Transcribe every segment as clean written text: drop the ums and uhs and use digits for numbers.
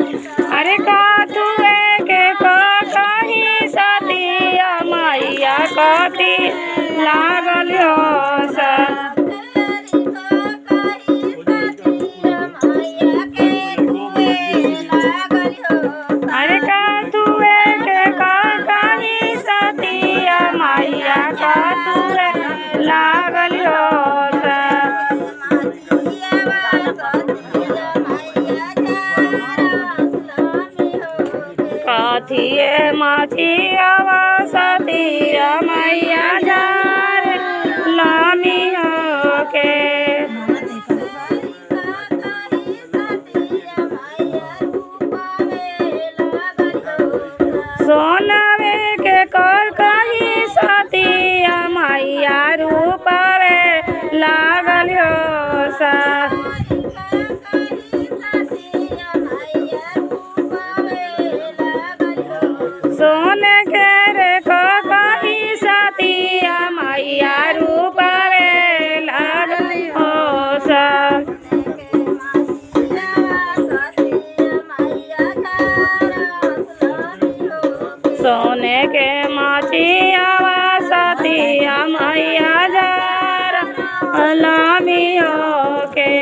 अरे का तुए के कहीं सतिया मैया कथी लागल हो सा। अरे का तुए के कहीं सतिया मैया का तुए लागल हो सा। कथिए मछियावा सतिया मैया जार लामी हो के। सोनावे के कर कहीं सतिया मैया रूपावे लागल हो सा। सोने के रे कहीं सतिया मैया रूपावे लागल हो सा। सोने के मछियावा सतिया मैया जार लामी हो के।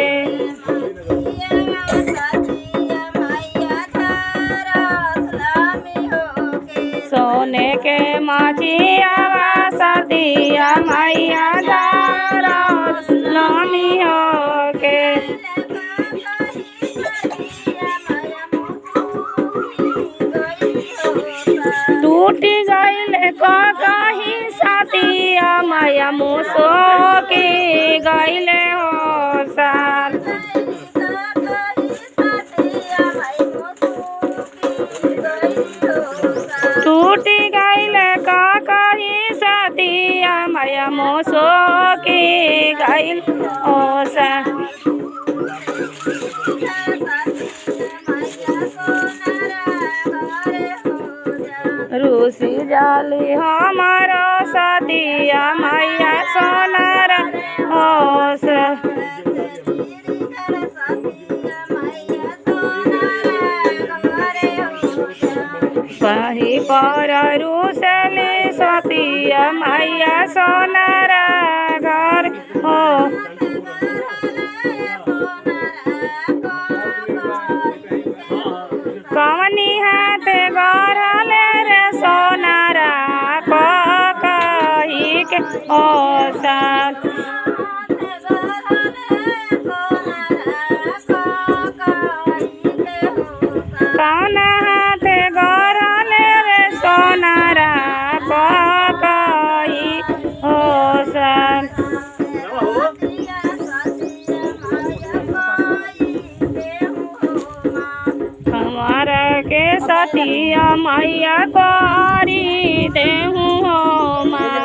सोने के मछियावा सतिया मैया जार लामी हो के। टूटी गईल कहीं सतिया मैया मुसो के गईल हो साल। टूटी गईल कहीं सतिया मैया मुसो के गईल हो साल। रूसी जाली हमारा सतिया मैया सोनार हो सा। कहीं पर रूसली सतिया मैया सोनार घर हो। कवनी हाथ गढ़ल रे सोनारा कही के ओ सा। कौन हाथ गढ़ल रे सोनारा कही हो सा। हमारा के सतिया मैया करी देहूँ हो माँ।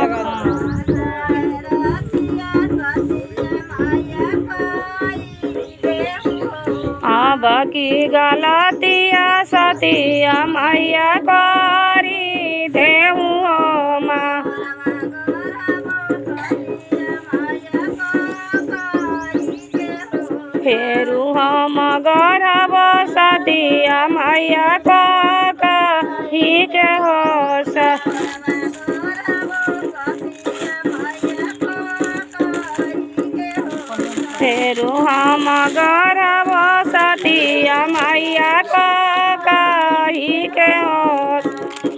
अब की गलतिया सतिया मैया करी देहूँ हो माँ। फेरू हम गढ़ब सतिया मैया कही के हो सा। फेरू हम गढ़ब सतिया मैया कही के हो।